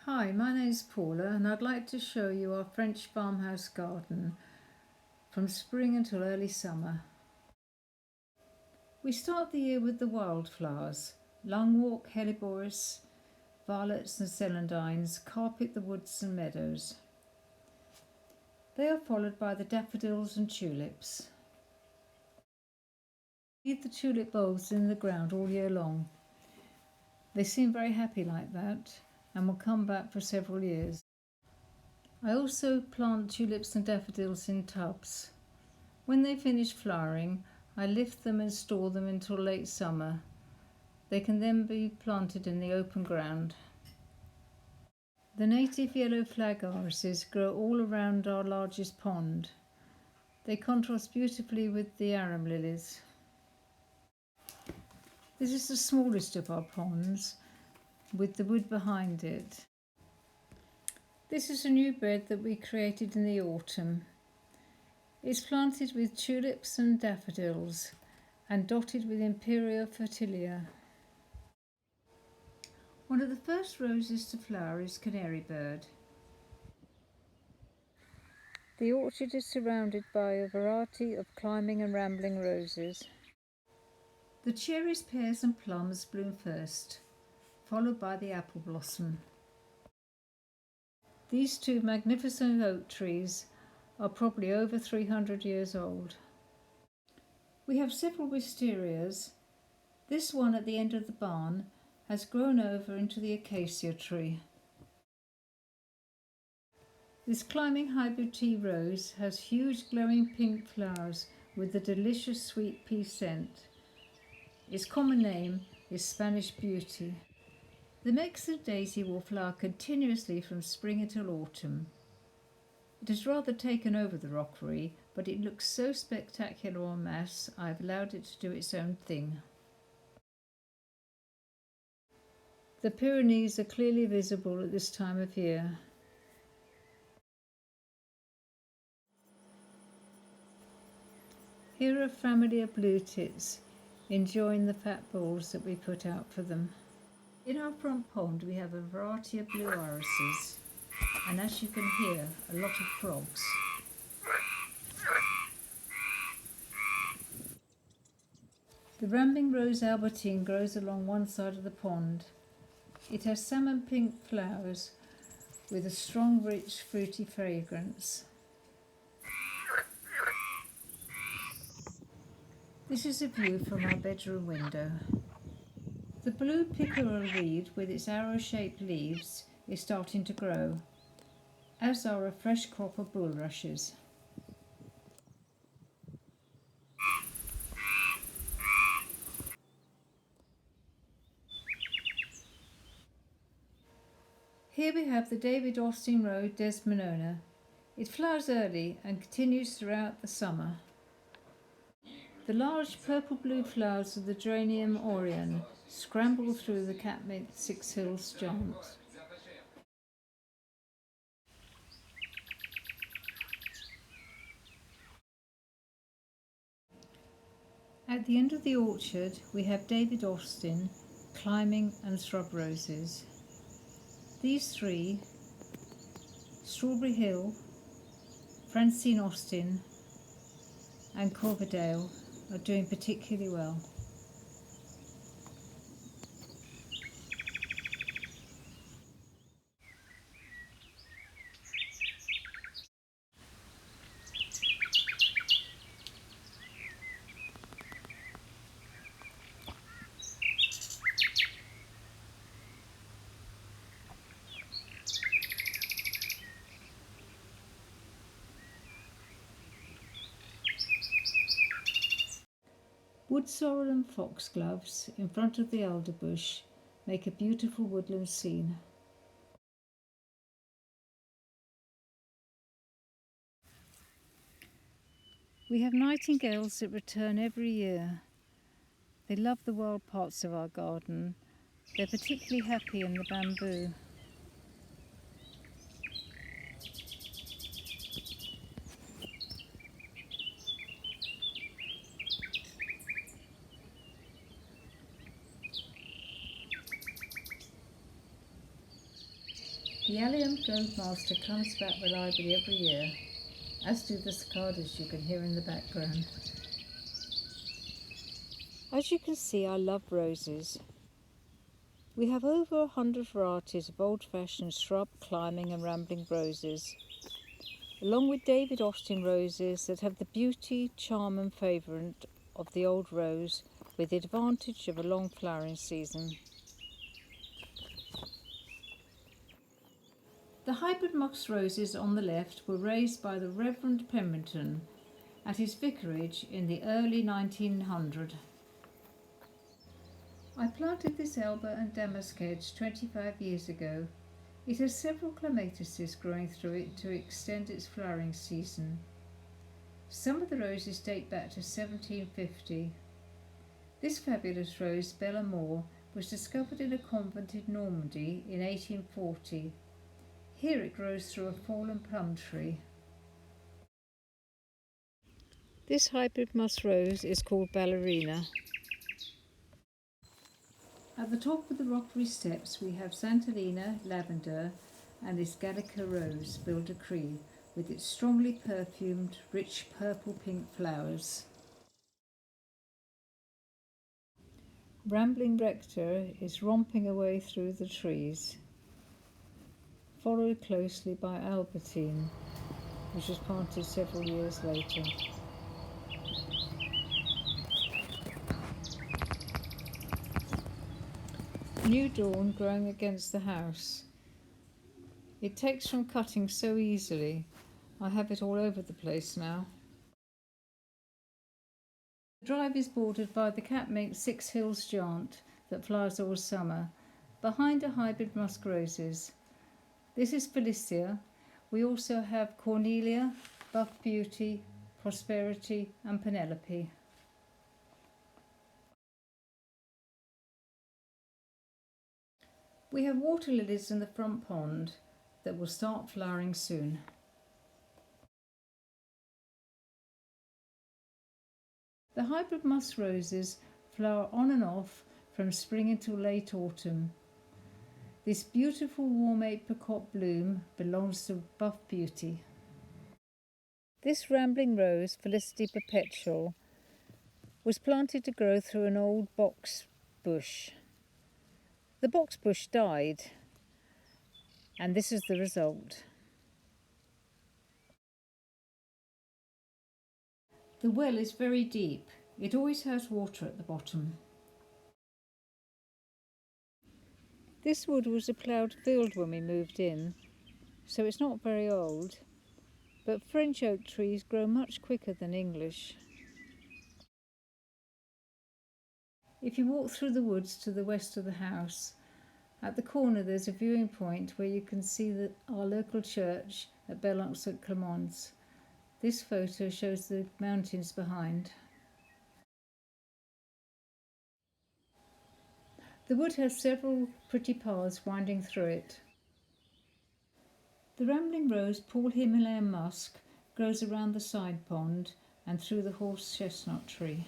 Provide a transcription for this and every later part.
Hi, my name's Paula and I'd like to show you our French farmhouse garden from spring until early summer. We start the year with the wildflowers. Lungwort, helleborus, violets and celandines carpet the woods and meadows. They are followed by the daffodils and tulips. Leave the tulip bulbs in the ground all year long. They seem very happy like that and will come back for several years. I also plant tulips and daffodils in tubs. When they finish flowering, I lift them and store them until late summer. They can then be planted in the open ground. The native yellow flag irises grow all around our largest pond. They contrast beautifully with the arum lilies. This is the smallest of our ponds, with the wood behind it. This is a new bed that we created in the autumn. It's planted with tulips and daffodils and dotted with Imperial Fertilia. One of the first roses to flower is Canary Bird. The orchard is surrounded by a variety of climbing and rambling roses. The cherries, pears and plums bloom first, followed by the apple blossom. These two magnificent oak trees are probably over 300 years old. We have several wisterias. This one at the end of the barn has grown over into the acacia tree. This climbing hybrid tea rose has huge glowing pink flowers with a delicious sweet pea scent. Its common name is Spanish Beauty. The Mexican daisy will flower continuously from spring until autumn. It has rather taken over the rockery, but it looks so spectacular en masse, I've allowed it to do its own thing. The Pyrenees are clearly visible at this time of year. Here are a family of blue tits enjoying the fat balls that we put out for them. In our front pond we have a variety of blue irises, and as you can hear, a lot of frogs. The rambling rose albertine grows along one side of the pond. It has salmon pink flowers with a strong, rich, fruity fragrance. This is a view from our bedroom window. The blue pickerel weed with its arrow-shaped leaves is starting to grow, as are a fresh crop of bulrushes. Here we have the David Austin Road Desmonona. It flowers early and continues throughout the summer. The large purple-blue flowers of the Geranium Orion scramble through the Catmint Six Hills Jaunt. At the end of the orchard we have David Austin, climbing and shrub roses. These three, Strawberry Hill, Francine Austin and Corverdale, are doing particularly well. Wood sorrel and foxgloves in front of the elderbush make a beautiful woodland scene. We have nightingales that return every year. They love the wild parts of our garden. They're particularly happy in the bamboo. The allium goldmaster comes back reliably every year, as do the cicadas you can hear in the background. As you can see, I love roses. We have over 100 varieties of old-fashioned shrub, climbing and rambling roses, along with David Austin roses that have the beauty, charm and favour of the old rose, with the advantage of a long flowering season. The hybrid moss roses on the left were raised by the Reverend Pemberton at his vicarage in the early 1900s. I planted this Elba and damask hedge 25 years ago. It has several clematises growing through it to extend its flowering season. Some of the roses date back to 1750. This fabulous rose, Belle Amour, was discovered in a convent in Normandy in 1840. Here it grows through a fallen plum tree. This hybrid moss rose is called Ballerina. At the top of the rockery steps we have Santalina, lavender, and this Gallica rose, Bilderkrie, with its strongly perfumed, rich purple-pink flowers. Rambling Rector is romping away through the trees, followed closely by Albertine, which was planted several years later. New Dawn growing against the house. It takes from cutting so easily. I have it all over the place now. The drive is bordered by the Catmint 6 Hills Giant that flowers all summer, behind are hybrid musk roses. This is Felicia. We also have Cornelia, Buff Beauty, Prosperity and Penelope. We have water lilies in the front pond that will start flowering soon. The hybrid musk roses flower on and off from spring until late autumn. This beautiful warm apricot bloom belongs to Buff Beauty. This rambling rose, Felicity Perpetual, was planted to grow through an old box bush. The box bush died, and this is the result. The well is very deep. It always has water at the bottom. This wood was a ploughed field when we moved in, so it's not very old, but French oak trees grow much quicker than English. If you walk through the woods to the west of the house, at the corner there's a viewing point where you can see our local church at Belloc St Clements. This photo shows the mountains behind. The wood has several pretty paths winding through it. The rambling rose, Paul Himalayan musk, grows around the side pond and through the horse chestnut tree.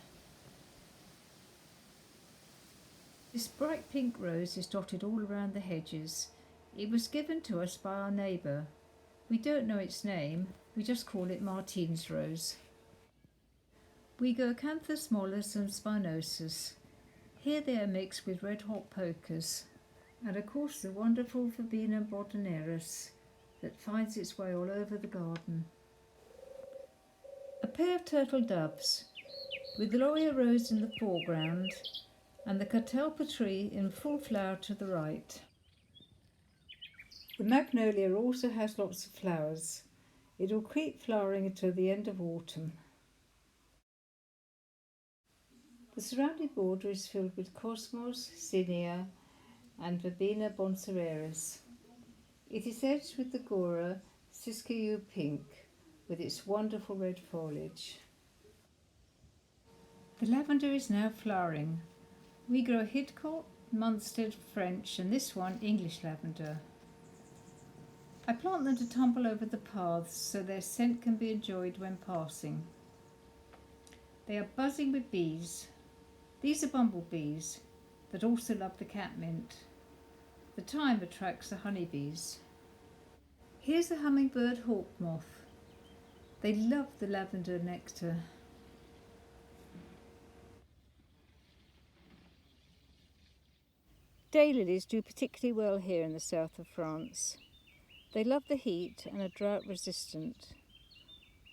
This bright pink rose is dotted all around the hedges. It was given to us by our neighbour. We don't know its name, we just call it Martine's rose. We go Acanthus mollis and Spinosus. Here they are mixed with red hot pokers, and of course the wonderful Verbena botaneris that finds its way all over the garden. A pair of turtle doves, with the laurier rose in the foreground and the catalpa tree in full flower to the right. The magnolia also has lots of flowers. It will keep flowering until the end of autumn. The surrounding border is filled with cosmos, zinnia and Verbena boncereris. It is edged with the Gora Siskiyou pink with its wonderful red foliage. The lavender is now flowering. We grow Hidcote, Munstead French and this one English lavender. I plant them to tumble over the paths so their scent can be enjoyed when passing. They are buzzing with bees. These are bumblebees that also love the catmint. The thyme attracts the honeybees. Here's a hummingbird hawk moth. They love the lavender nectar. Daylilies do particularly well here in the south of France. They love the heat and are drought resistant.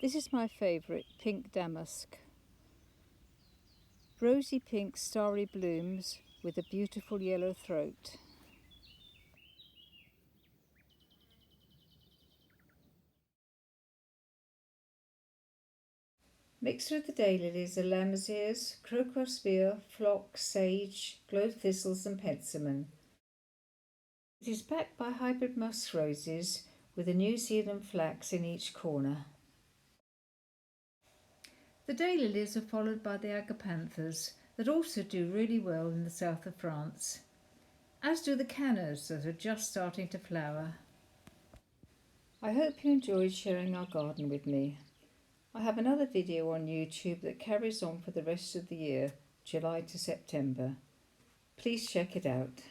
This is my favourite, pink damask. Rosy pink starry blooms with a beautiful yellow throat. Mixed with the daylilies are lammergeiers, crocosbea, phlox, sage, glow thistles and penstemon. It is backed by hybrid musk roses with a New Zealand flax in each corner. The daylilies are followed by the agapanthus that also do really well in the south of France, as do the cannas that are just starting to flower. I hope you enjoyed sharing our garden with me. I have another video on YouTube that carries on for the rest of the year, July to September. Please check it out.